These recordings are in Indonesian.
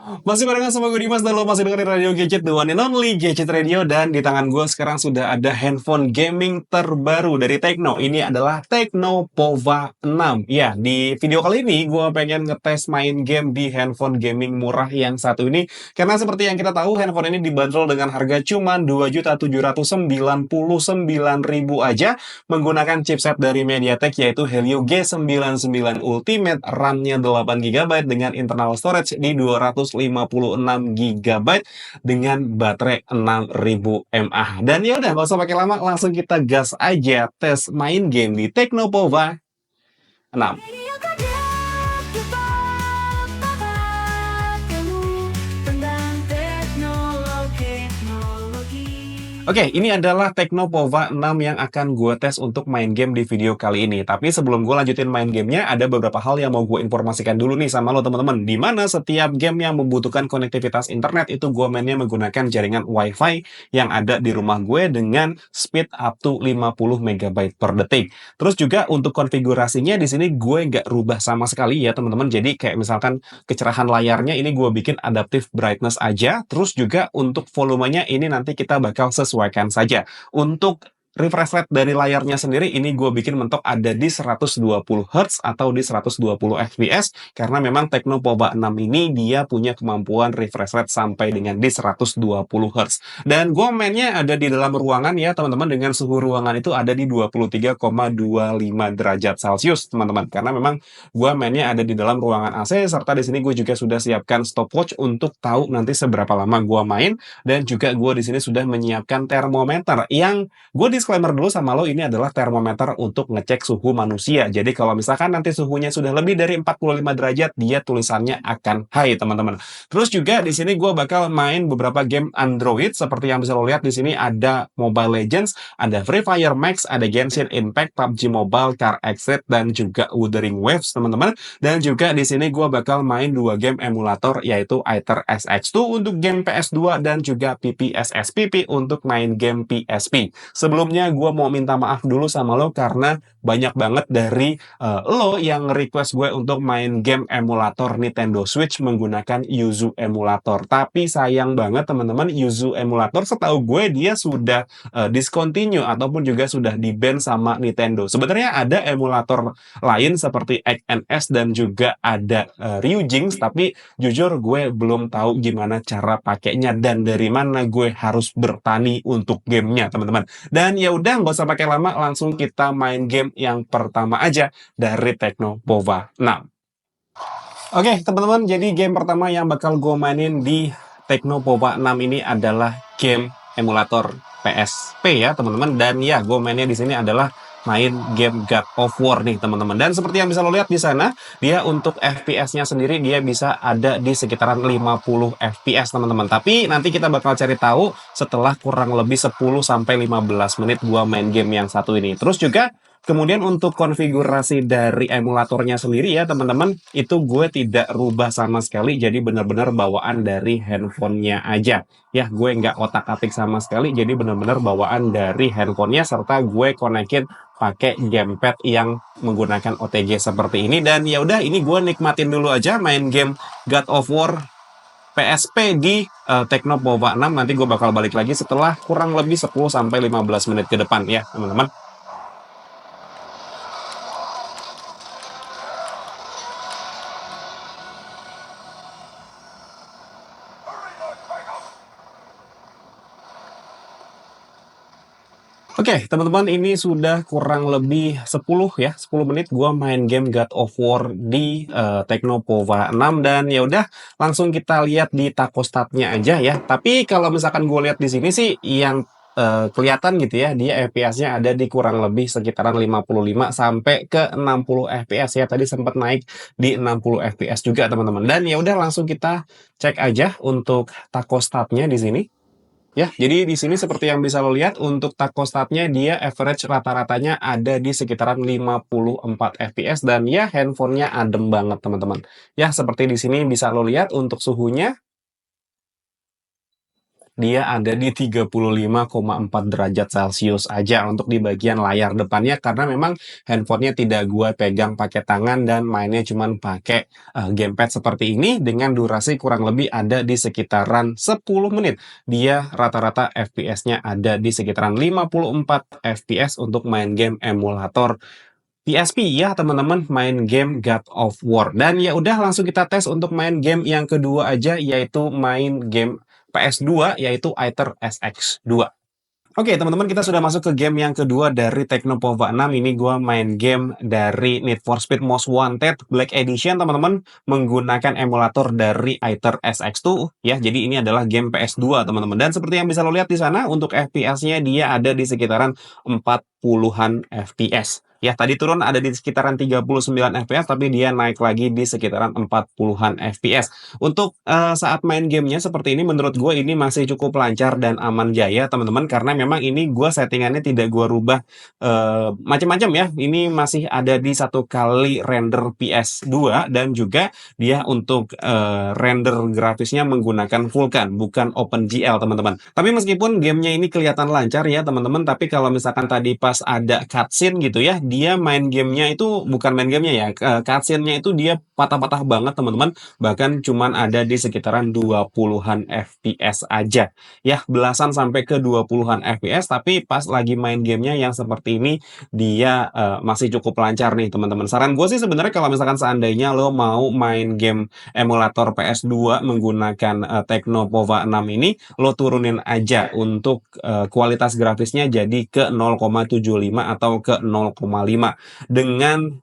Masih barengan sama gue Dimas dan lo masih dengerin Radio Gadget, the one and only Gadget Radio. Dan di tangan gue sekarang sudah ada handphone gaming terbaru dari Tecno. Ini adalah Tecno Pova 6. Ya, di video kali ini gue pengen ngetes main game di handphone gaming murah yang satu ini. Karena seperti yang kita tahu, handphone ini dibanderol dengan harga cuma 2.799.000 aja. Menggunakan chipset dari MediaTek yaitu Helio G99 Ultimate, RAM-nya 8 GB dengan internal storage di 256 GB dengan baterai 6000 mAh. Dan ya udah nggak usah pakai lama, langsung kita gas aja tes main game di Teknopova 6. Oke, ini adalah Teknopova 6 yang akan gue tes untuk main game di video kali ini. Tapi sebelum gue lanjutin main gamenya, ada beberapa hal yang mau gue informasikan dulu nih sama lo teman-teman. Dimana setiap game yang membutuhkan konektivitas internet itu gue mainnya menggunakan jaringan WiFi yang ada di rumah gue dengan speed up to 50 MB per detik. Terus juga untuk konfigurasinya di sini gue nggak rubah sama sekali ya teman-teman. Jadi kayak misalkan kecerahan layarnya ini gue bikin adaptive brightness aja. Terus juga untuk volumenya ini nanti kita bakal sesuaikan saja. Untuk refresh rate dari layarnya sendiri ini gue bikin mentok ada di 120 Hz atau di 120 fps karena memang Tecno Pova 6 ini dia punya kemampuan refresh rate sampai dengan di 120 Hz. Dan gue mainnya ada di dalam ruangan ya teman-teman, dengan suhu ruangan itu ada di 23,25 derajat Celcius teman-teman, karena memang gue mainnya ada di dalam ruangan AC, serta di sini gue juga sudah siapkan stopwatch untuk tahu nanti seberapa lama gue main. Dan juga gue di sini sudah menyiapkan termometer yang gue disclaimer dulu sama lo, ini adalah termometer untuk ngecek suhu manusia. Jadi kalau misalkan nanti suhunya sudah lebih dari 45 derajat, dia tulisannya akan high teman-teman. Terus juga di sini gue bakal main beberapa game Android seperti yang bisa lo lihat di sini ada Mobile Legends, ada Free Fire Max, ada Genshin Impact, PUBG Mobile, Car Exit, dan juga Wuthering Waves teman-teman. Dan juga di sini gue bakal main dua game emulator yaitu Aether SX2 untuk game PS2 dan juga PPSSPP untuk main game PSP. Sebelumnya gue mau minta maaf dulu sama lo karena banyak banget dari lo yang request gue untuk main game emulator Nintendo Switch menggunakan Yuzu emulator. Tapi sayang banget teman-teman, Yuzu emulator setahu gue dia sudah discontinue ataupun juga sudah di-ban sama Nintendo. Sebenarnya ada emulator lain seperti XNS dan juga ada Ryujinx, tapi jujur gue belum tahu gimana cara pakainya dan dari mana gue harus bertani untuk gamenya teman-teman. Dan ya udah nggak usah pakai lama, langsung kita main game yang pertama aja dari Teknopova 6. Oke teman-teman, jadi game pertama yang bakal gue mainin di Teknopova 6 ini adalah game emulator PSP ya teman-teman. Dan ya gue mainnya di sini adalah main game God of War nih teman-teman. Dan seperti yang bisa lo lihat di sana, dia untuk FPS-nya sendiri dia bisa ada di sekitaran 50 FPS teman-teman. Tapi nanti kita bakal cari tahu setelah kurang lebih 10 sampai 15 menit gua main game yang satu ini. Terus juga kemudian untuk konfigurasi dari emulatornya sendiri ya teman-teman, itu gue tidak rubah sama sekali, jadi benar-benar bawaan dari handphonenya aja. Ya, gue nggak otak-atik sama sekali, jadi benar-benar bawaan dari handphonenya, serta gue konekin pakai gamepad yang menggunakan OTG seperti ini. Dan ya udah, ini gue nikmatin dulu aja main game God of War PSP di Teknopova 6. Nanti gue bakal balik lagi setelah kurang lebih 10 sampai 15 menit ke depan ya teman-teman. Oke, teman-teman, ini sudah kurang lebih 10 ya, 10 menit gua main game God of War di Teknopova 6. Dan ya udah langsung kita lihat di takostatnya aja ya. Tapi kalau misalkan gue lihat di sini sih yang kelihatan gitu ya, dia FPS-nya ada di kurang lebih sekitaran 55 sampai ke 60 FPS ya. Tadi sempat naik di 60 FPS juga teman-teman. Dan ya udah langsung kita cek aja untuk takostatnya di sini. Ya, jadi di sini seperti yang bisa lo lihat untuk takostatnya dia average rata-ratanya ada di sekitaran 54 fps dan ya handphonenya adem banget teman-teman. Ya, seperti di sini bisa lo lihat untuk suhunya dia ada di 35,4 derajat Celcius aja untuk di bagian layar depannya karena memang handphonenya tidak gua pegang pakai tangan dan mainnya cuman pakai gamepad seperti ini dengan durasi kurang lebih ada di sekitaran 10 menit. Dia rata-rata FPS-nya ada di sekitaran 54 FPS untuk main game emulator PSP ya teman-teman, main game God of War. Dan ya udah langsung kita tes untuk main game yang kedua aja, yaitu main game PS2 yaitu Aether SX2. Oke, teman-teman, kita sudah masuk ke game yang kedua dari Teknopova 6. Ini gua main game dari Need for Speed Most Wanted Black Edition, teman-teman, menggunakan emulator dari Aether SX2 ya. Jadi ini adalah game PS2, teman-teman. Dan seperti yang bisa lo lihat di sana, untuk FPS-nya dia ada di sekitaran 40-an FPS. Ya, tadi turun ada di sekitaran 39 FPS, tapi dia naik lagi di sekitaran 40-an FPS. Untuk saat main gamenya seperti ini, menurut gue ini masih cukup lancar dan aman jaya, teman-teman, karena memang ini gue settingannya tidak gue rubah macam-macam ya. Ini masih ada di 1 kali render PS2 dan juga dia untuk render grafisnya menggunakan Vulkan, bukan OpenGL, teman-teman. Tapi meskipun gamenya ini kelihatan lancar ya, teman-teman, tapi kalau misalkan tadi pas ada cutscene gitu ya, dia main gamenya itu bukan main gamenya ya, cutscene-nya itu dia patah-patah banget, teman-teman. Bahkan cuman ada di sekitaran 20-an FPS aja. Ya, belasan sampai ke 20-an FPS, tapi pas lagi main gamenya yang seperti ini, dia masih cukup lancar nih, teman-teman. Saran gue sih sebenarnya kalau misalkan seandainya lo mau main game emulator PS2 menggunakan Teknopova 6 ini, lo turunin aja untuk kualitas grafisnya jadi ke 0,75 atau ke 0,5 dengan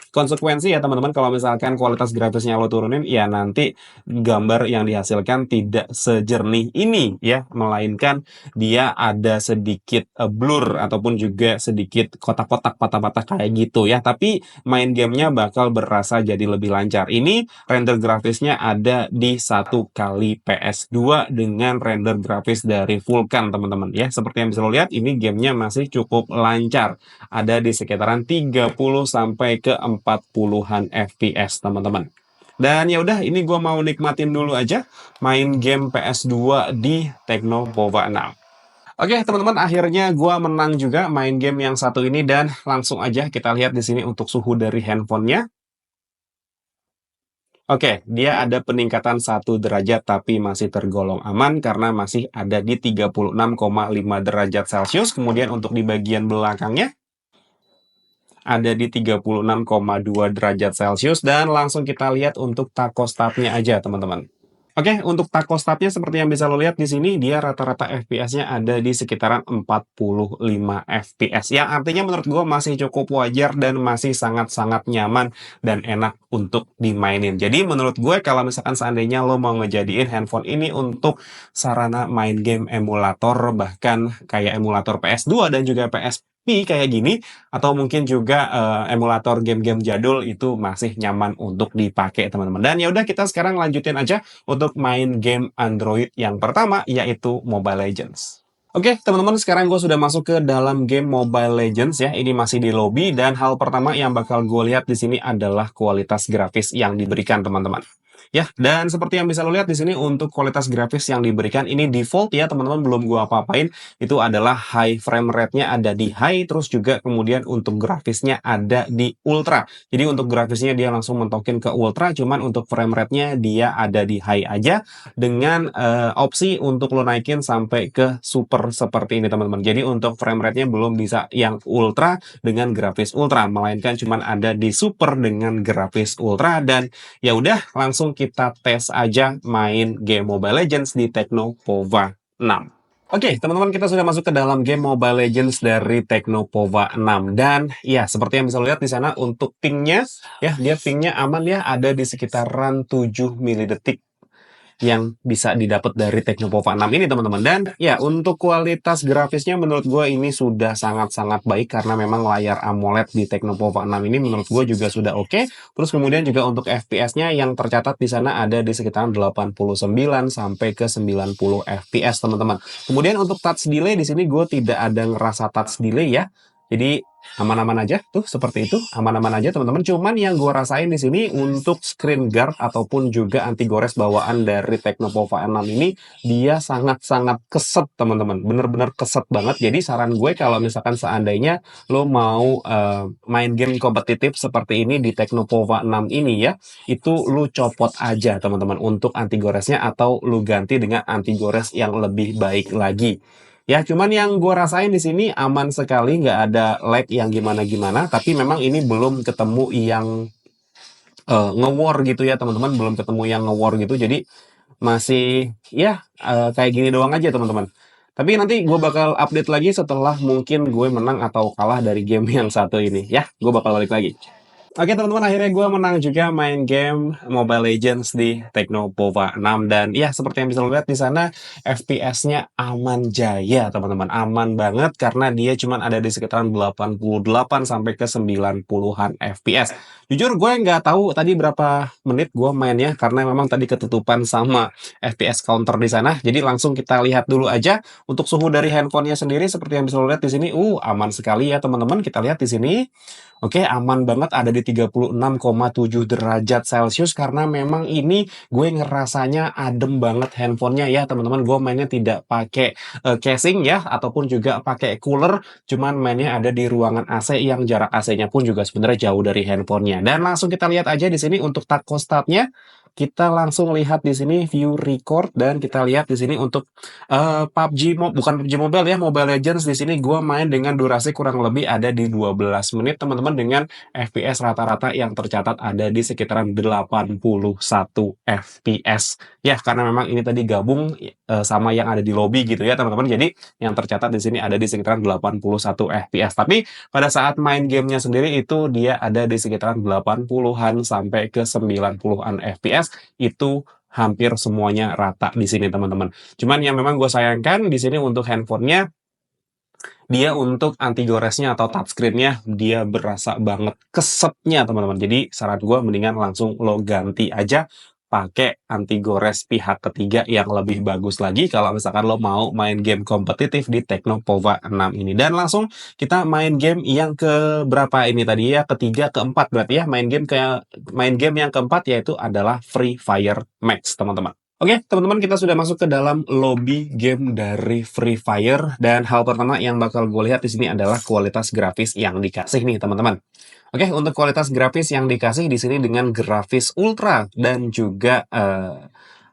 konsekuensi ya teman-teman, kalau misalkan kualitas grafisnya lo turunin ya nanti gambar yang dihasilkan tidak sejernih ini ya, melainkan dia ada sedikit blur ataupun juga sedikit kotak-kotak patah-patah kayak gitu ya, tapi main gamenya bakal berasa jadi lebih lancar. Ini render grafisnya ada di 1 kali PS2 dengan render grafis dari Vulkan, teman-teman ya. Seperti yang bisa lo lihat, ini gamenya masih cukup lancar, ada di sekitaran 30 sampai ke 40-an FPS, teman-teman. Dan ya udah, ini gua mau nikmatin dulu aja main game PS2 di Teknopova 6. Oke, teman-teman, akhirnya gua menang juga main game yang satu ini dan langsung aja kita lihat di sini untuk suhu dari handphonenya. Oke, dia ada peningkatan 1 derajat tapi masih tergolong aman karena masih ada di 36,5 derajat Celcius. Kemudian untuk di bagian belakangnya ada di 36,2 derajat Celcius dan langsung kita lihat untuk tachostatnya aja, teman-teman. Oke, untuk tachostatnya seperti yang bisa lo lihat di sini, dia rata-rata FPS-nya ada di sekitaran 45 FPS. Yang artinya menurut gue masih cukup wajar dan masih sangat-sangat nyaman dan enak untuk dimainin. Jadi menurut gue kalau misalkan seandainya lo mau ngejadiin handphone ini untuk sarana main game emulator, bahkan kayak emulator PS2 dan juga PSP kayak gini, atau mungkin juga emulator game-game jadul, itu masih nyaman untuk dipakai, teman-teman. Dan ya udah, kita sekarang lanjutin aja untuk main game Android yang pertama, yaitu Mobile Legends. Oke, teman-teman, sekarang gue sudah masuk ke dalam game Mobile Legends ya. Ini masih di lobby dan hal pertama yang bakal gue lihat di sini adalah kualitas grafis yang diberikan, teman-teman. Ya, dan seperti yang bisa lo lihat di sini untuk kualitas grafis yang diberikan ini default ya, teman-teman, belum gua apa-apain. Itu adalah high frame rate-nya ada di high, terus juga kemudian untuk grafisnya ada di ultra. Jadi untuk grafisnya dia langsung mentokin ke ultra, cuman untuk frame rate-nya dia ada di high aja dengan opsi untuk lo naikin sampai ke super seperti ini, teman-teman. Jadi untuk frame rate-nya belum bisa yang ultra dengan grafis ultra, melainkan cuman ada di super dengan grafis ultra. Dan ya udah, langsung kita tes aja main game Mobile Legends di Teknopova 6. Oke, teman-teman, kita sudah masuk ke dalam game Mobile Legends dari Teknopova 6. Dan ya, seperti yang bisa lihat di sana untuk pingnya, ya, dia pingnya aman ya, ada di sekitaran 7 milidetik yang bisa didapat dari Teknopova 6 ini, teman-teman. Dan ya, untuk kualitas grafisnya menurut gue ini sudah sangat-sangat baik karena memang layar AMOLED di Teknopova 6 ini menurut gue juga sudah oke. Terus kemudian juga untuk FPS-nya yang tercatat di sana ada di sekitaran 89 sampai ke 90 FPS, teman-teman. Kemudian untuk touch delay di sini gue tidak ada ngerasa touch delay ya. Jadi aman-aman aja tuh seperti itu, aman-aman aja teman-teman. Cuman yang gue rasain di sini untuk screen guard ataupun juga anti gores bawaan dari Tecnopova 6 ini dia sangat-sangat keset teman-teman, bener-bener keset banget. Jadi saran gue kalau misalkan seandainya lo mau main game kompetitif seperti ini di Tecnopova 6 ini ya, itu lu copot aja teman-teman untuk anti goresnya atau lu ganti dengan anti gores yang lebih baik lagi. Ya, cuman yang gue rasain di sini aman sekali, nggak ada lag yang gimana-gimana. Tapi memang ini belum ketemu yang nge-war gitu ya teman-teman, belum ketemu yang nge-war gitu. Jadi masih ya kayak gini doang aja teman-teman. Tapi nanti gue bakal update lagi setelah mungkin gue menang atau kalah dari game yang satu ini. Ya, gue bakal balik lagi. Oke teman-teman, akhirnya gue menang juga main game Mobile Legends di Tecnopova 6 dan ya seperti yang bisa lo lihat di sana FPS-nya aman jaya teman-teman, aman banget karena dia cuma ada di sekitaran 88 sampai ke 90-an FPS. Jujur gue nggak tahu tadi berapa menit gue mainnya karena memang tadi ketutupan sama FPS counter di sana. Jadi langsung kita lihat dulu aja untuk suhu dari handphonenya sendiri seperti yang bisa lo lihat di sini. Aman sekali ya teman-teman. Kita lihat di sini. Oke, aman banget ada di 36,7 derajat Celcius karena memang ini gue ngerasanya adem banget handphonenya ya teman-teman. Gue mainnya tidak pakai casing ya ataupun juga pakai cooler, cuman mainnya ada di ruangan AC yang jarak AC-nya pun juga sebenarnya jauh dari handphonenya. Dan langsung kita lihat aja di sini untuk thermostatnya. Kita langsung lihat di sini view record dan kita lihat di sini untuk bukan PUBG Mobile ya, Mobile Legends di sini gue main dengan durasi kurang lebih ada di 12 menit teman-teman dengan FPS rata-rata yang tercatat ada di sekitaran 81 FPS. Ya, karena memang ini tadi gabung sama yang ada di lobby gitu ya teman-teman. Jadi yang tercatat di sini ada di sekitaran 81 FPS. Tapi pada saat main gamenya sendiri itu dia ada di sekitaran 80-an sampai ke 90-an FPS. Itu hampir semuanya rata di sini teman-teman. Cuman yang memang gue sayangkan di sini untuk handphonenya, dia untuk anti goresnya atau touchscreen-nya dia berasa banget kesetnya teman-teman. Jadi saran gue mendingan langsung lo ganti aja pakai anti gores pihak ketiga yang lebih bagus lagi kalau misalkan lo mau main game kompetitif di Tecnopova 6 ini. Dan langsung kita main game yang ke berapa ini tadi ya, ketiga, keempat berarti ya, main game yang keempat yaitu adalah Free Fire Max teman-teman. Oke, teman-teman, kita sudah masuk ke dalam lobby game dari Free Fire dan hal pertama yang bakal gue lihat di sini adalah kualitas grafis yang dikasih nih, teman-teman. Oke, untuk kualitas grafis yang dikasih di sini dengan grafis ultra dan juga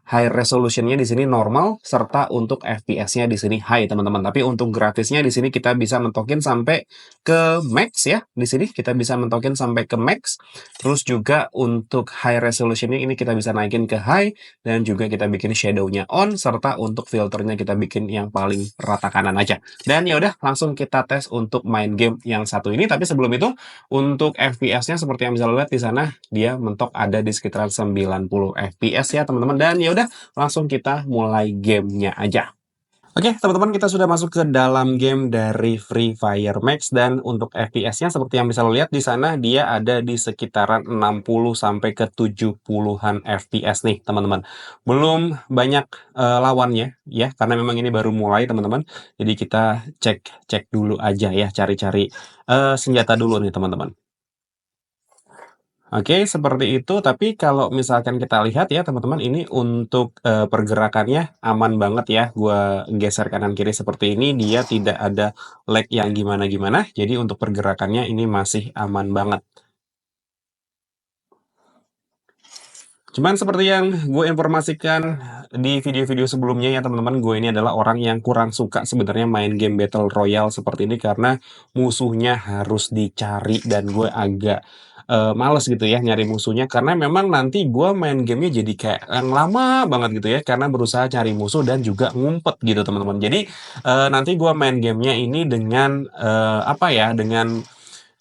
high resolutionnya di sini normal serta untuk FPS-nya di sini high teman-teman. Tapi untuk grafisnya di sini kita bisa mentokin sampai ke max ya. Di sini kita bisa mentokin sampai ke max. Terus juga untuk high resolutionnya ini kita bisa naikin ke high dan juga kita bikin shadow-nya on serta untuk filternya kita bikin yang paling rata kanan aja. Dan ya udah langsung kita tes untuk main game yang satu ini. Tapi sebelum itu untuk FPS-nya seperti yang bisa lo lihat di sana dia mentok ada di sekitaran 90 FPS ya teman-teman. Dan ya udah langsung kita mulai gamenya aja. Oke, teman-teman, kita sudah masuk ke dalam game dari Free Fire Max dan untuk FPS-nya seperti yang bisa lo lihat di sana dia ada di sekitaran 60 sampai ke 70-an FPS nih, teman-teman. Belum banyak lawannya ya, karena memang ini baru mulai, teman-teman. Jadi kita cek dulu aja ya, cari-cari senjata dulu nih, teman-teman. Oke, seperti itu. Tapi kalau misalkan kita lihat ya teman-teman, ini untuk pergerakannya aman banget ya. Gua geser kanan kiri seperti ini, dia tidak ada lag yang gimana-gimana. Jadi untuk pergerakannya ini masih aman banget. Cuman seperti yang gue informasikan di video-video sebelumnya ya teman-teman, gue ini adalah orang yang kurang suka sebenarnya main game Battle Royale seperti ini karena musuhnya harus dicari dan gue agak males gitu ya nyari musuhnya karena memang nanti gue main gamenya jadi kayak yang lama banget gitu ya karena berusaha cari musuh dan juga ngumpet gitu teman-teman. Jadi nanti gue main gamenya ini dengan apa ya, dengan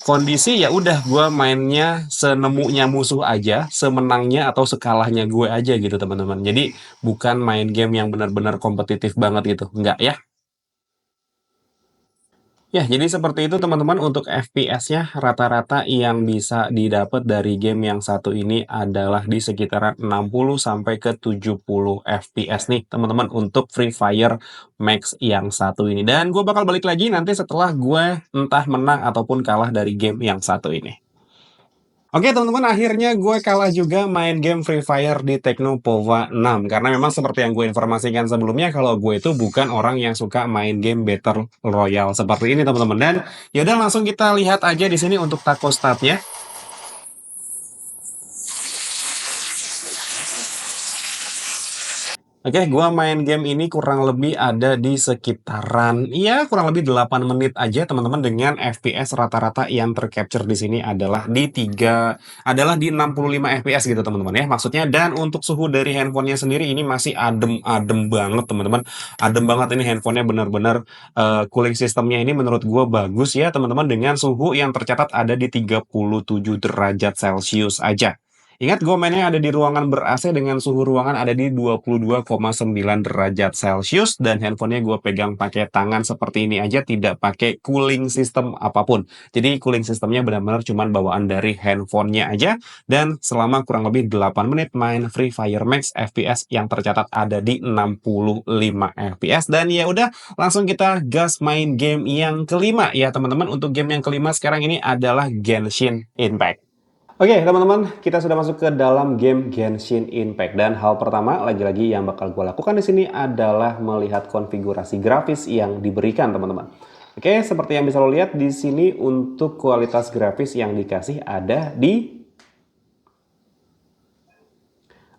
kondisi ya udah gue mainnya senemunya musuh aja, semenangnya atau sekalahnya gue aja gitu teman-teman. Jadi bukan main game yang benar-benar kompetitif banget gitu, enggak ya. Ya, jadi seperti itu teman-teman untuk FPS-nya rata-rata yang bisa didapat dari game yang satu ini adalah di sekitaran 60 sampai ke 70 FPS nih teman-teman untuk Free Fire Max yang satu ini. Dan gue bakal balik lagi nanti setelah gue entah menang ataupun kalah dari game yang satu ini. Oke teman-teman, akhirnya gue kalah juga main game Free Fire di Teknopova 6. Karena memang seperti yang gue informasikan sebelumnya, kalau gue itu bukan orang yang suka main game Battle Royale seperti ini teman-teman. Dan yaudah langsung kita lihat aja di sini untuk taco statnya. Oke, gua main game ini kurang lebih ada di sekitaran, ya kurang lebih 8 menit aja teman-teman dengan FPS rata-rata yang tercapture di sini adalah di 65 FPS gitu teman-teman ya maksudnya. Dan untuk suhu dari handphonenya sendiri ini masih adem-adem banget teman-teman. Adem banget ini handphonenya benar-benar cooling sistemnya ini menurut gua bagus ya teman-teman dengan suhu yang tercatat ada di 37 derajat Celcius aja. Ingat gue mainnya ada di ruangan ber-AC dengan suhu ruangan ada di 22,9 derajat Celcius dan handphonenya gue pegang pakai tangan seperti ini aja tidak pakai cooling system apapun. Jadi cooling systemnya benar-benar cuman bawaan dari handphonenya aja dan selama kurang lebih 8 menit main Free Fire Max FPS yang tercatat ada di 65 FPS dan ya udah langsung kita gas main game yang kelima ya teman-teman. Untuk game yang kelima sekarang ini adalah Genshin Impact. Oke, teman-teman, kita sudah masuk ke dalam game Genshin Impact dan hal pertama lagi-lagi yang bakal gue lakukan di sini adalah melihat konfigurasi grafis yang diberikan, teman-teman. Oke, seperti yang bisa lo lihat di sini untuk kualitas grafis yang dikasih ada di.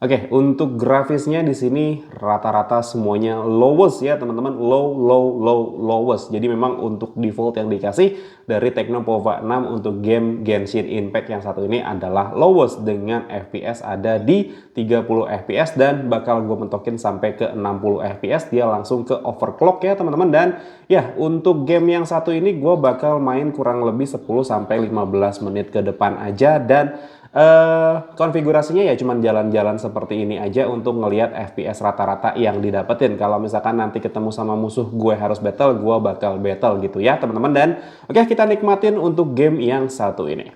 Oke, untuk grafisnya di sini rata-rata semuanya lowest ya teman-teman, lowest. Jadi memang untuk default yang dikasih dari Teknopova 6 untuk game Genshin Impact yang satu ini adalah lowest dengan FPS ada di 30 FPS dan bakal gue mentokin sampai ke 60 FPS dia langsung ke overclock ya teman-teman. Dan ya untuk game yang satu ini gue bakal main kurang lebih 10 sampai 15 menit ke depan aja dan konfigurasinya ya cuman jalan-jalan seperti ini aja untuk ngelihat FPS rata-rata yang didapetin. Kalau misalkan nanti ketemu sama musuh gue harus battle, gue bakal battle gitu ya teman-teman. Dan oke, kita nikmatin untuk game yang satu ini.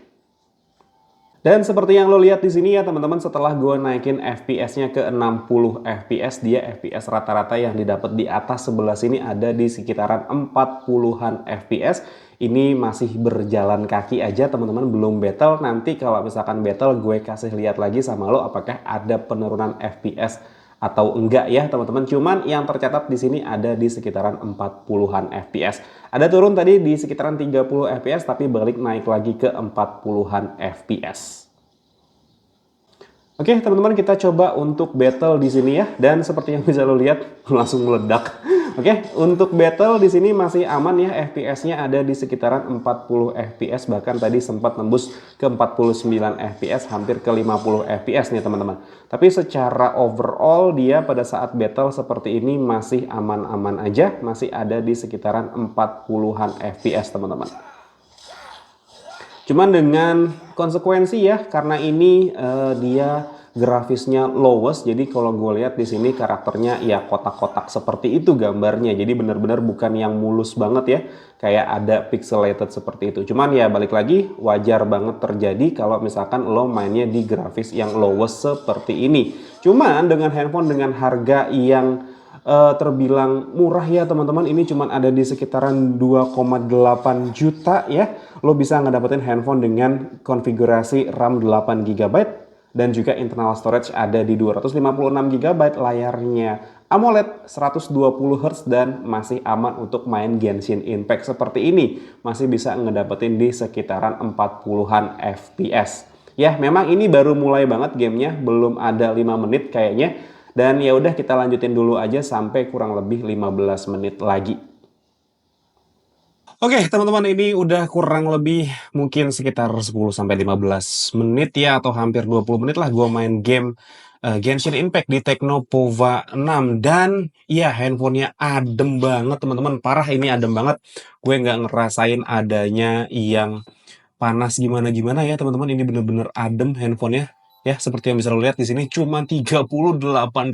Dan seperti yang lo lihat di sini ya teman-teman, setelah gue naikin FPS-nya ke 60 FPS, dia FPS rata-rata yang didapat di atas sebelah sini ada di sekitaran 40-an FPS. Ini masih berjalan kaki aja teman-teman, belum battle. Nanti kalau misalkan battle gue kasih lihat lagi sama lo apakah ada penurunan FPS atau enggak ya teman-teman. Cuman yang tercatat di sini ada di sekitaran 40-an FPS. Ada turun tadi di sekitaran 30 FPS tapi balik naik lagi ke 40-an FPS. Oke, teman-teman, kita coba untuk battle di sini ya. Dan seperti yang bisa lo lihat, langsung meledak. Oke, untuk battle di sini masih aman ya. FPS-nya ada di sekitaran 40 FPS, bahkan tadi sempat tembus ke 49 FPS, hampir ke 50 FPS nih, teman-teman. Tapi secara overall dia pada saat battle seperti ini masih aman-aman aja, masih ada di sekitaran 40-an FPS, teman-teman. Cuman dengan konsekuensi ya, karena ini dia grafisnya lowest, jadi kalau gue lihat di sini karakternya ya kotak-kotak seperti itu gambarnya. Jadi benar-benar bukan yang mulus banget ya, kayak ada pixelated seperti itu. Cuman ya balik lagi wajar banget terjadi kalau misalkan lo mainnya di grafis yang lowest seperti ini. Cuman dengan handphone dengan harga yang terbilang murah ya teman-teman, ini cuma ada di sekitaran 2,8 juta ya. Lo bisa ngedapetin handphone dengan konfigurasi RAM 8 GB dan juga internal storage ada di 256 GB, layarnya AMOLED 120 Hz dan masih aman untuk main Genshin Impact seperti ini. Masih bisa ngedapetin di sekitaran 40-an FPS. Ya, memang ini baru mulai banget gamenya, belum ada 5 menit kayaknya. Dan ya udah kita lanjutin dulu aja sampai kurang lebih 15 menit lagi. Oke, teman-teman, ini udah kurang lebih mungkin sekitar 10 sampai 15 menit ya atau hampir 20 menit lah gue main game Genshin Impact di Teknopova 6 dan ya handphonenya adem banget teman-teman, parah ini adem banget. Gue nggak ngerasain adanya yang panas gimana-gimana ya teman-teman, ini bener-bener adem handphonenya. Ya, seperti yang bisa lo lihat di sini cuma 38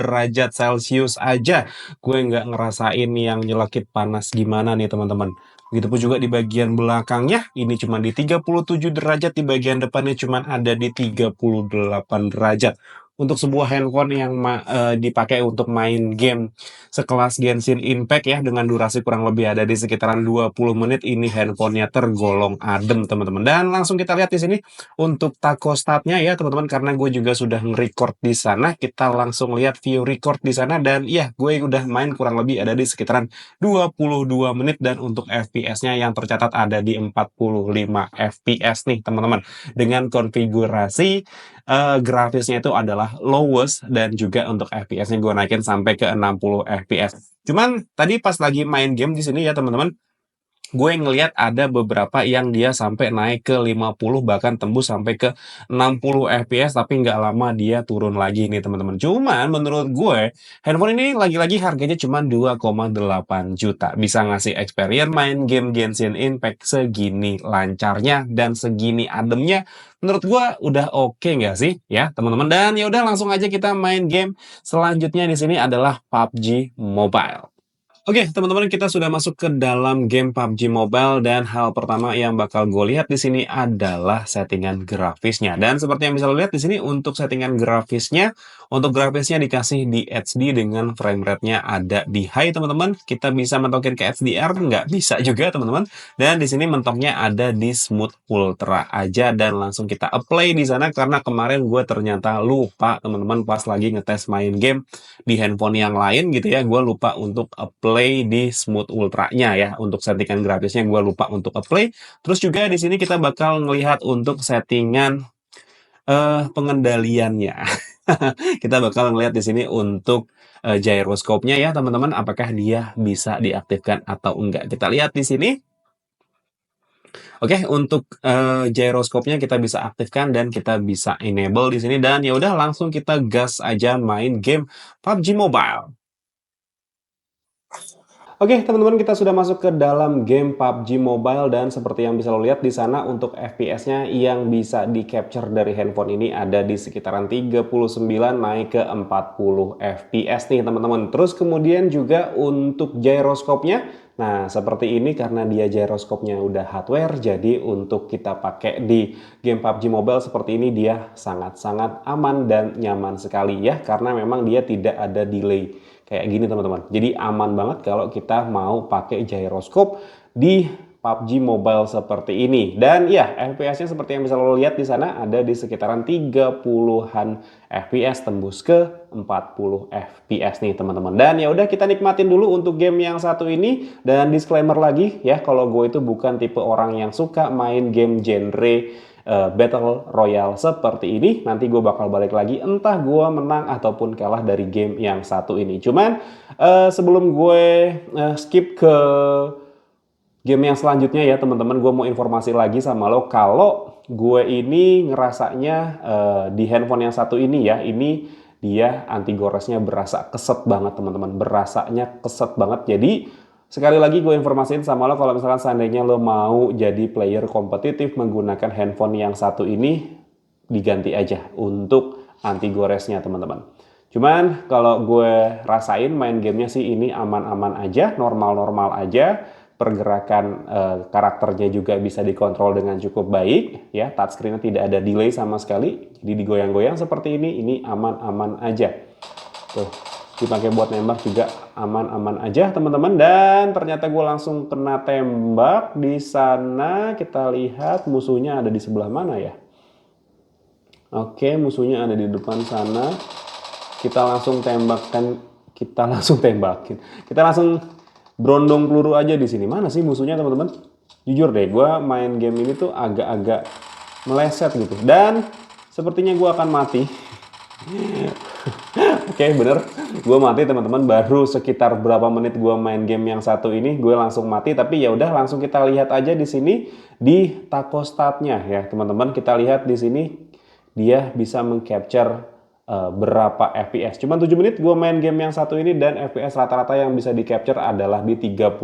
derajat Celcius aja. Gue nggak ngerasain yang nyelekit panas gimana nih teman-teman. Begitupun juga di bagian belakangnya, ini cuma di 37 derajat, di bagian depannya cuma ada di 38 derajat. Untuk sebuah handphone yang dipakai untuk main game sekelas Genshin Impact ya, dengan durasi kurang lebih ada di sekitaran 20 menit, ini handphonenya tergolong adem, teman-teman. Dan langsung kita lihat di sini untuk taco statnya ya, teman-teman, karena gue juga sudah nge-record di sana, kita langsung lihat view record di sana, dan ya, gue udah main kurang lebih ada di sekitaran 22 menit, dan untuk FPS-nya yang tercatat ada di 45 FPS nih, teman-teman. Dengan konfigurasi grafisnya itu adalah lowest, dan juga untuk FPS-nya gue naikin sampai ke 60 FPS. Cuman tadi pas lagi main game di sini ya, teman-teman, gue ngelihat ada beberapa yang dia sampai naik ke 50, bahkan tembus sampai ke 60 FPS, tapi nggak lama dia turun lagi nih, teman-teman. Cuman menurut gue, handphone ini lagi-lagi harganya cuma 2,8 juta. Bisa ngasih experience main game Genshin Impact segini lancarnya dan segini ademnya. Menurut gue udah oke nggak sih ya, teman-teman? Dan ya udah langsung aja kita main game. Selanjutnya di sini adalah PUBG Mobile. Oke, teman-teman, kita sudah masuk ke dalam game PUBG Mobile, dan hal pertama yang bakal gue lihat di sini adalah settingan grafisnya. Dan seperti yang bisa lo lihat di sini untuk settingan grafisnya, untuk grafisnya dikasih di HD dengan frame rate-nya ada di high, teman-teman. Kita bisa mentokin ke HDR, nggak bisa juga, teman-teman. Dan di sini mentoknya ada di Smooth Ultra aja, dan langsung kita apply di sana karena kemarin gue ternyata lupa, teman-teman, pas lagi ngetes main game di handphone yang lain gitu ya, gue lupa untuk apply di Smooth Ultra-nya ya. Untuk settingan grafisnya gue lupa untuk apply. Terus juga di sini kita bakal ngelihat untuk settingan pengendaliannya. Kita bakal ngelihat di sini untuk gyroscope-nya ya, teman-teman, apakah dia bisa diaktifkan atau enggak. Kita lihat di sini. Oke, untuk gyroscope-nya kita bisa aktifkan dan kita bisa enable di sini, dan ya udah langsung kita gas aja main game PUBG Mobile. Oke, teman-teman, kita sudah masuk ke dalam game PUBG Mobile, dan seperti yang bisa lo lihat di sana untuk FPS-nya yang bisa di-capture dari handphone ini ada di sekitaran 39 naik ke 40 FPS nih, teman-teman. Terus kemudian juga untuk gyroscope-nya, nah seperti ini karena dia gyroscope-nya udah hardware, jadi untuk kita pakai di game PUBG Mobile seperti ini dia sangat-sangat aman dan nyaman sekali ya, karena memang dia tidak ada delay. Kayak gini, teman-teman. Jadi aman banget kalau kita mau pakai gyroscope di PUBG Mobile seperti ini. Dan ya, FPS-nya seperti yang bisa lo lihat di sana ada di sekitaran 30-an FPS tembus ke 40 FPS nih, teman-teman. Dan ya udah, kita nikmatin dulu untuk game yang satu ini. Dan disclaimer lagi ya, kalau gue itu bukan tipe orang yang suka main game genre Battle Royale seperti ini. Nanti gue bakal balik lagi entah gue menang ataupun kalah dari game yang satu ini. Cuman sebelum gue skip ke game yang selanjutnya ya, teman-teman, gue mau informasi lagi sama lo kalau gue ini ngerasanya di handphone yang satu ini ya, ini dia anti goresnya berasa keset banget, teman-teman. Berasanya keset banget. Jadi sekali lagi gue informasiin sama lo kalau misalkan seandainya lo mau jadi player kompetitif menggunakan handphone yang satu ini, diganti aja untuk anti goresnya, teman-teman. Cuman kalau gue rasain main gamenya sih ini aman-aman aja, normal-normal aja. Pergerakan karakternya juga bisa dikontrol dengan cukup baik ya, touchscreen-nya tidak ada delay sama sekali. Jadi digoyang-goyang seperti ini aman-aman aja. Tuh, dipakai buat nembak juga aman-aman aja, teman-teman. Dan ternyata gue langsung kena tembak di sana. Kita lihat musuhnya ada di sebelah mana ya. Oke, musuhnya ada di depan sana. Kita langsung tembakin. Kita langsung berondong peluru aja di sini. Mana sih musuhnya, teman-teman? Jujur deh, gue main game ini tuh agak-agak meleset gitu. Dan sepertinya gue akan mati. Oke, bener. Gue mati, teman-teman. Baru sekitar berapa menit gue main game yang satu ini, gue langsung mati. Tapi ya udah, langsung kita lihat aja di sini di taco statnya ya, teman-teman. Kita lihat di sini dia bisa mengcapture berapa FPS. Cuma 7 menit gue main game yang satu ini, dan FPS rata-rata yang bisa di capture adalah di 33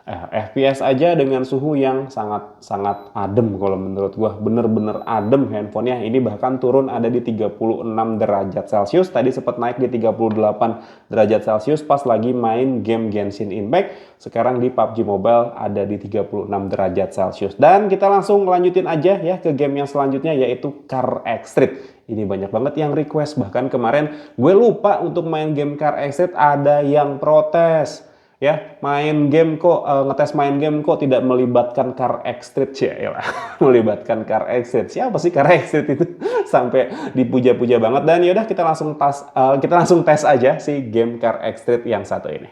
FPS aja dengan suhu yang sangat adem kalau menurut gua, bener-bener adem handphonenya. Ini bahkan turun ada di 36 derajat Celcius, tadi sempat naik di 38 derajat Celcius pas lagi main game Genshin Impact. Sekarang di PUBG Mobile ada di 36 derajat Celcius. Dan kita langsung lanjutin aja ya ke game yang selanjutnya, yaitu Car X Street. Ini banyak banget yang request, bahkan kemarin gue lupa untuk main game Car X Street, ada yang protes. Ya, main game kok, ngetes main game kok tidak melibatkan Car X Street ya, melibatkan Car X Street. Siapa sih Car X Street itu? Sampai dipuja-puja banget. Dan yaudah kita langsung tes aja si game Car X Street yang satu ini.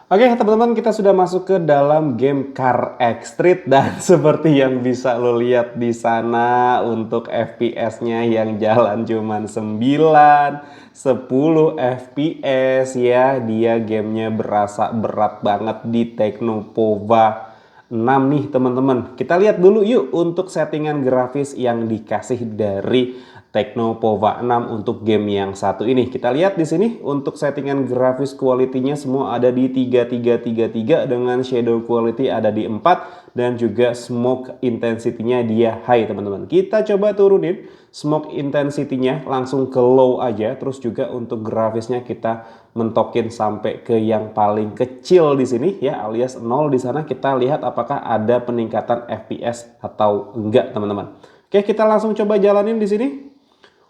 Oke teman-teman, kita sudah masuk ke dalam game Car X Street dan seperti yang bisa lo lihat di sana untuk FPS-nya yang jalan cuman 9, 10 FPS ya. Dia gamenya berasa berat banget di Teknopova 6 nih teman-teman. Kita lihat dulu yuk untuk settingan grafis yang dikasih dari Teknopova 6 untuk game yang satu ini. Kita lihat di sini untuk settingan grafis quality-nya semua ada di 3333 dengan shadow quality ada di 4 dan juga smoke intensity-nya dia high teman-teman. Kita coba turunin smoke intensity-nya langsung ke low aja, terus juga untuk grafisnya kita mentokin sampai ke yang paling kecil di sini ya, alias 0 di sana. Kita lihat apakah ada peningkatan FPS atau enggak teman-teman. Oke, kita langsung coba jalanin di sini.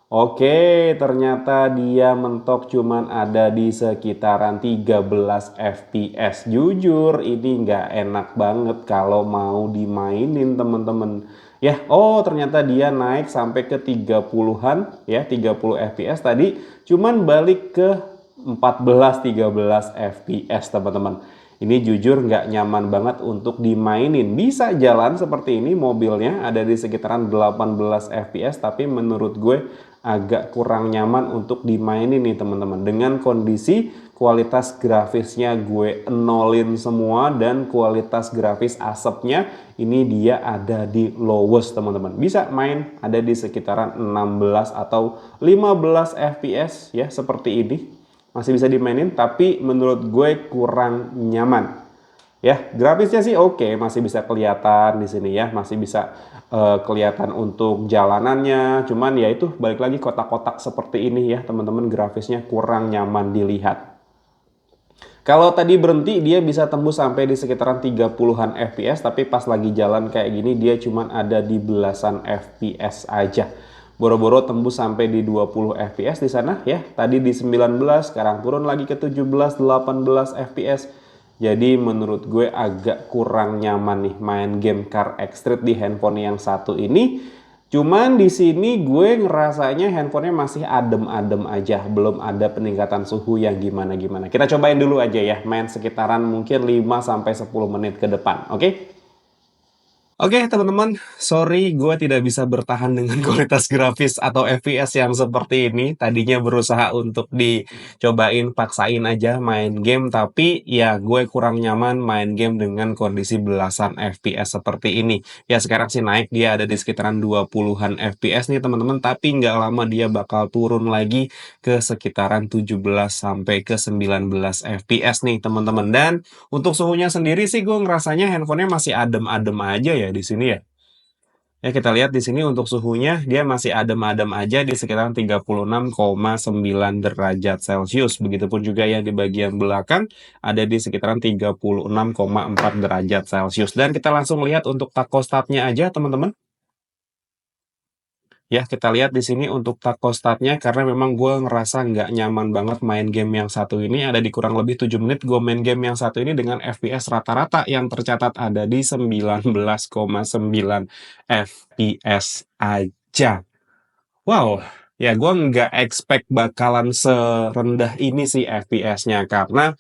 Oke, ternyata dia mentok cuman ada di sekitaran 13 FPS. Jujur, ini nggak enak banget kalau mau dimainin teman-teman. Ya, oh ternyata dia naik sampai ke 30-an ya, 30 FPS tadi. Cuman balik ke 14-13 FPS teman-teman. Ini jujur nggak nyaman banget untuk dimainin. Bisa jalan seperti ini mobilnya ada di sekitaran 18 FPS, tapi menurut gue agak kurang nyaman untuk dimainin nih teman-teman. Dengan kondisi kualitas grafisnya gue nolin semua dan kualitas grafis asapnya ini dia ada di lowest teman-teman. Bisa main ada di sekitaran 16 atau 15 FPS ya, seperti ini. Masih bisa dimainin tapi menurut gue kurang nyaman. Ya, grafisnya sih oke, masih bisa kelihatan di sini ya, masih bisa kelihatan untuk jalanannya. Cuman ya itu balik lagi kotak-kotak seperti ini ya, teman-teman, grafisnya kurang nyaman dilihat. Kalau tadi berhenti dia bisa tembus sampai di sekitaran 30-an FPS, tapi pas lagi jalan kayak gini dia cuman ada di belasan FPS aja. Boro-boro tembus sampai di 20 FPS di sana ya. Tadi di 19, sekarang turun lagi ke 17, 18 FPS. Jadi menurut gue agak kurang nyaman nih main game Car X Street di handphone yang satu ini. Cuman di sini gue ngerasanya handphonenya masih adem-adem aja, belum ada peningkatan suhu yang gimana-gimana. Kita cobain dulu aja ya, main sekitaran mungkin 5-10 menit ke depan, oke? Oke teman-teman, sorry gue tidak bisa bertahan dengan kualitas grafis atau FPS yang seperti ini. Tadinya berusaha untuk dicobain, paksain aja main game, tapi ya gue kurang nyaman main game dengan kondisi belasan FPS seperti ini. Ya sekarang sih naik, dia ada di sekitaran 20-an FPS nih teman-teman, tapi nggak lama dia bakal turun lagi ke sekitaran 17 sampai ke 19 FPS nih teman-teman. Dan untuk suhunya sendiri sih gue ngerasanya handphonenya masih adem-adem aja ya di sini ya. Ya kita lihat di sini untuk suhunya dia masih adem-adem aja di sekitar 36,9 derajat Celcius. Begitupun juga yang di bagian belakang ada di sekitaran 36,4 derajat Celcius. Dan kita langsung lihat untuk tachostatnya aja teman-teman. Ya, kita lihat di sini untuk tachostatnya karena memang gue ngerasa nggak nyaman banget main game yang satu ini. Ada di kurang lebih 7 menit gue main game yang satu ini dengan FPS rata-rata yang tercatat ada di 19,9 FPS aja. Wow, ya gue nggak expect bakalan serendah ini sih FPS-nya karena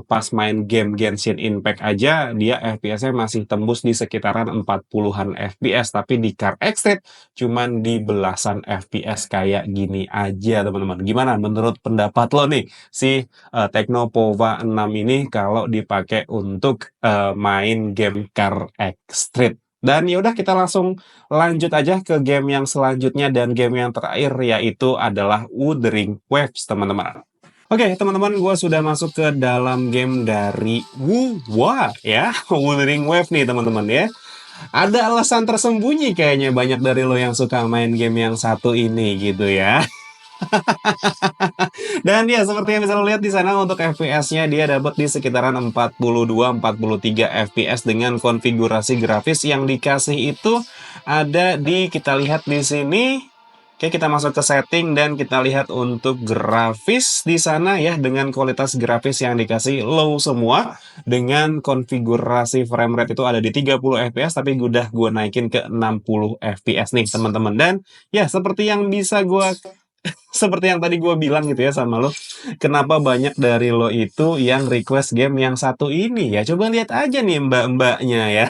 pas main game Genshin Impact aja dia FPS-nya masih tembus di sekitaran 40-an FPS, tapi di Car X Street cuman di belasan FPS kayak gini aja teman-teman. Gimana menurut pendapat lo nih si Teknopova 6 ini kalau dipakai untuk main game Car X Street? Dan yaudah kita langsung lanjut aja ke game yang selanjutnya dan game yang terakhir yaitu adalah Wuthering Waves teman-teman. Oke, teman-teman, gue sudah masuk ke dalam game dari Wuwa ya, Wuthering Wave nih teman-teman ya. Ada alasan tersembunyi kayaknya banyak dari lo yang suka main game yang satu ini gitu ya. Dan ya seperti yang bisa lo lihat di sana untuk FPS-nya dia dapat di sekitaran 42-43 FPS dengan konfigurasi grafis yang dikasih itu ada di kita lihat di sini. Oke, kita masuk ke setting dan kita lihat untuk grafis di sana ya dengan kualitas grafis yang dikasih low semua dengan konfigurasi frame rate itu ada di 30 fps tapi udah gue naikin ke 60 fps nih teman-teman. Dan ya seperti yang bisa gue seperti yang tadi gue bilang gitu ya sama lo, kenapa banyak dari lo itu yang request game yang satu ini ya? Coba lihat aja nih mbak-mbaknya ya.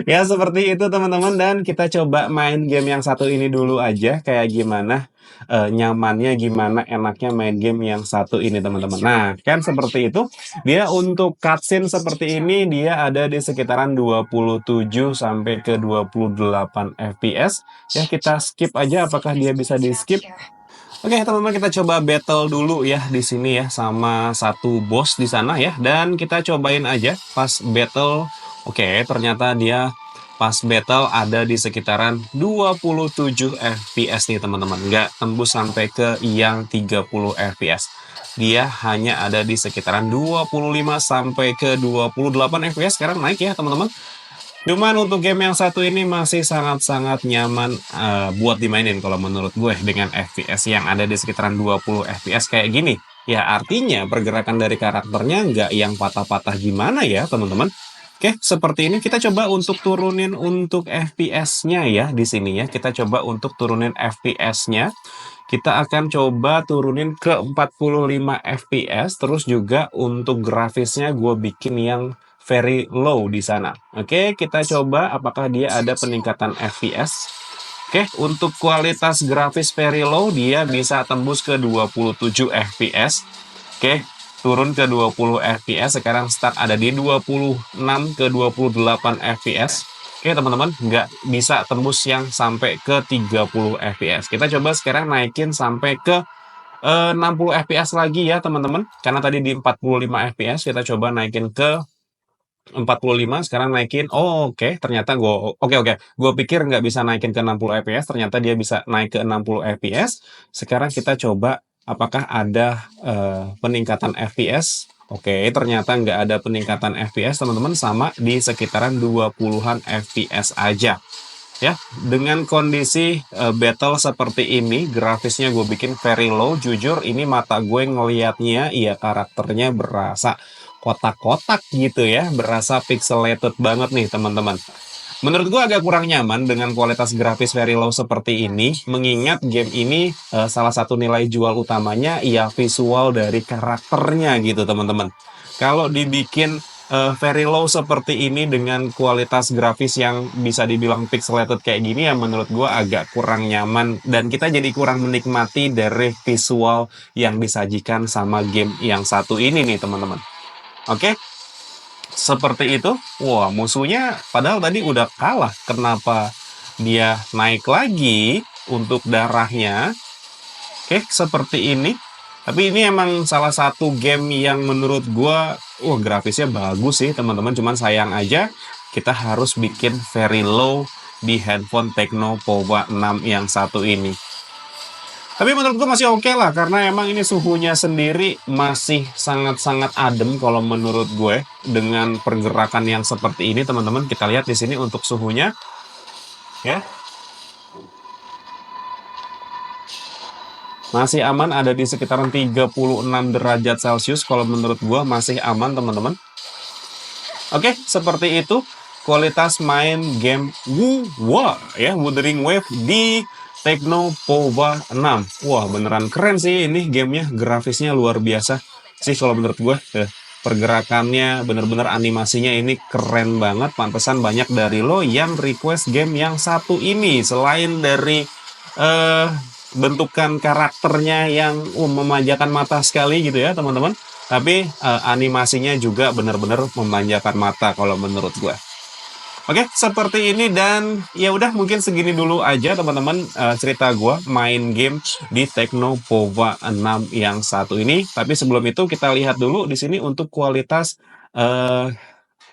Ya seperti itu teman-teman dan kita coba main game yang satu ini dulu aja kayak gimana nyamannya, gimana enaknya main game yang satu ini teman-teman. Nah kan seperti itu, dia untuk cutscene seperti ini dia ada di sekitaran 27 sampai ke 28 fps. Ya kita skip aja apakah dia bisa di skip. Oke, teman-teman kita coba battle dulu ya di sini ya sama satu bos di sana ya dan kita cobain aja pas battle. Oke, ternyata dia pas battle ada di sekitaran 27 fps nih teman-teman. Nggak tembus sampai ke yang 30 fps. Dia hanya ada di sekitaran 25 sampai ke 28 fps. Sekarang naik ya teman-teman. Cuman untuk game yang satu ini masih sangat-sangat nyaman buat dimainin kalau menurut gue dengan FPS yang ada di sekitaran 20 FPS kayak gini. Ya artinya pergerakan dari karakternya nggak yang patah-patah gimana ya teman-teman. Oke, seperti ini kita coba untuk turunin untuk FPS-nya ya di sini ya. Kita coba untuk turunin FPS-nya. Kita akan coba turunin ke 45 fps, terus juga untuk grafisnya gue bikin yang very low di sana. Oke, kita coba apakah dia ada peningkatan FPS. Oke, untuk kualitas grafis very low dia bisa tembus ke 27 fps. Oke, turun ke 20 fps, sekarang start ada di 26 ke 28 fps. Oke teman-teman, nggak bisa tembus yang sampai ke 30 fps. Kita coba sekarang naikin sampai ke 60 fps lagi ya teman-teman. Karena tadi di 45 fps, kita coba naikin ke 45, sekarang naikin. Oh, oke, ternyata oke. Gue pikir nggak bisa naikin ke 60 fps, ternyata dia bisa naik ke 60 fps. Sekarang kita coba apakah ada peningkatan fps. Oke, ternyata nggak ada peningkatan fps, teman-teman, sama di sekitaran 20-an fps aja. Ya, dengan kondisi battle seperti ini, grafisnya gue bikin very low. Jujur, ini mata gue ngelihatnya, iya karakternya berasa kotak-kotak gitu ya, berasa pixelated banget nih teman-teman. Menurut gue agak kurang nyaman dengan kualitas grafis very low seperti ini, mengingat game ini salah satu nilai jual utamanya ya visual dari karakternya gitu teman-teman. Kalau dibikin very low seperti ini dengan kualitas grafis yang bisa dibilang pixelated kayak gini ya menurut gue agak kurang nyaman dan kita jadi kurang menikmati dari visual yang disajikan sama game yang satu ini nih teman-teman. Oke, seperti itu. Wah, musuhnya padahal tadi udah kalah. Kenapa dia naik lagi untuk darahnya? Oke, seperti ini. Tapi ini emang salah satu game yang menurut gua, wah grafisnya bagus sih teman-teman. Cuman sayang aja kita harus bikin very low di handphone Tecno Pova 6 yang satu ini. Tapi menurut gue masih oke lah, karena emang ini suhunya sendiri masih sangat-sangat adem kalau menurut gue. Dengan pergerakan yang seperti ini, teman-teman, kita lihat di sini untuk suhunya. Ya. Masih aman, ada di sekitaran 36 derajat Celcius, kalau menurut gue masih aman, teman-teman. Oke, seperti itu kualitas main game Wuwa, ya, Wuthering Wave di Tecno Pova 6. Wah, beneran keren sih ini gamenya, grafisnya luar biasa sih kalau menurut gue. Pergerakannya, bener-bener animasinya ini keren banget. Pantesan banyak dari lo yang request game yang satu ini. Selain dari bentukan karakternya yang memanjakan mata sekali gitu ya teman-teman. Tapi animasinya juga bener-bener memanjakan mata kalau menurut gue. Oke, seperti ini dan ya udah mungkin segini dulu aja teman-teman cerita gua main game di Tecno Pova 6 yang satu ini. Tapi sebelum itu kita lihat dulu di sini untuk kualitas eh,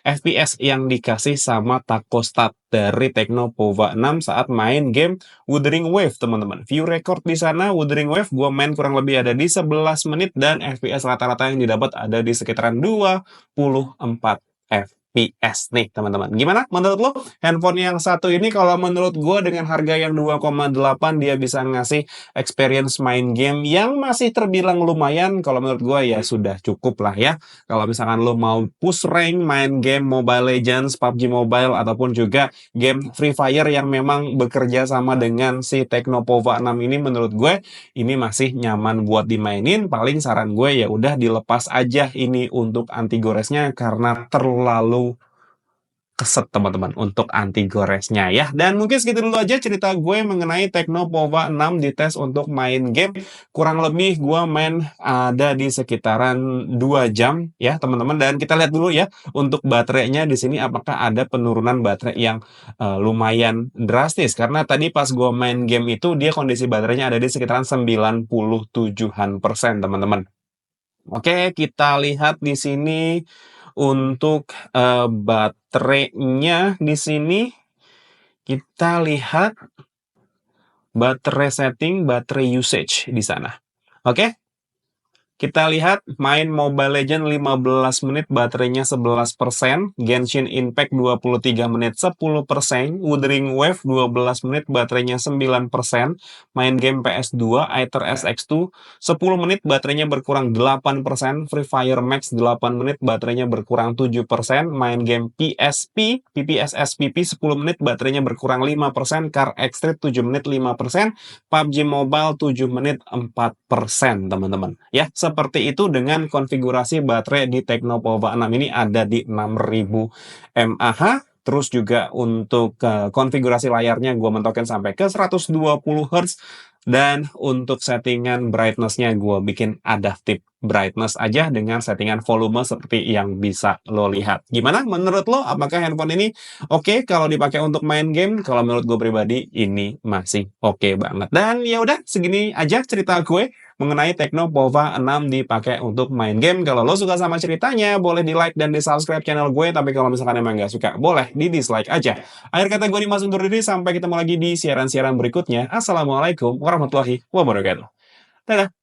FPS yang dikasih sama Tacostat dari Tecno Pova 6 saat main game Wuthering Wave, teman-teman. View record di sana Wuthering Wave gua main kurang lebih ada di 11 menit dan FPS rata-rata yang didapat ada di sekitaran 24 FPS nih, teman-teman. Gimana menurut lo? Handphone yang satu ini kalau menurut gua dengan harga yang 2,8 dia bisa ngasih experience main game yang masih terbilang lumayan. Kalau menurut gua ya sudah cukup lah ya. Kalau misalkan lo mau push rank, main game Mobile Legends, PUBG Mobile, ataupun juga game Free Fire yang memang bekerja sama dengan si Tecno Pova 6 ini, menurut gue ini masih nyaman buat dimainin. Paling saran gue ya udah dilepas aja ini untuk anti goresnya karena terlalu keset teman-teman untuk anti goresnya ya. Dan mungkin segitu dulu aja cerita gue mengenai Tecno Pova 6 di tes untuk main game. Kurang lebih gue main ada di sekitaran 2 jam ya teman-teman. Dan kita lihat dulu ya untuk baterainya di sini apakah ada penurunan baterai yang lumayan drastis. Karena tadi pas gue main game itu dia kondisi baterainya ada di sekitaran 97-an% teman-teman. Oke, kita lihat di sini untuk baterainya di sini kita lihat baterai setting, baterai usage di sana. Oke, kita lihat main Mobile Legends 15 menit baterainya 11%, Genshin Impact 23 menit 10%, Wuthering Wave 12 menit baterainya 9%, main game PS2 Aether SX2 10 menit baterainya berkurang 8%, Free Fire Max 8 menit baterainya berkurang 7%, main game PSP PPSSPP 10 menit baterainya berkurang 5%, Car Extreme 7 menit 5%, PUBG Mobile 7 menit 4%, teman-teman. Ya, seperti itu dengan konfigurasi baterai di Tecno Pova 6 ini ada di 6000 mAh. Terus juga untuk konfigurasi layarnya gue mentokin sampai ke 120 Hz. Dan untuk settingan brightness-nya gue bikin adaptive brightness aja dengan settingan volume seperti yang bisa lo lihat. Gimana menurut lo? Apakah handphone ini oke kalau dipakai untuk main game? Kalau menurut gue pribadi ini masih oke banget. Dan ya udah segini aja cerita gue mengenai Tecno Pova 6 dipakai untuk main game. Kalau lo suka sama ceritanya, boleh di like dan di subscribe channel gue. Tapi kalau misalkan emang nggak suka, boleh di dislike aja. Akhir kata gue Dimas undur diri, sampai ketemu lagi di siaran-siaran berikutnya. Assalamualaikum warahmatullahi wabarakatuh. Dadah.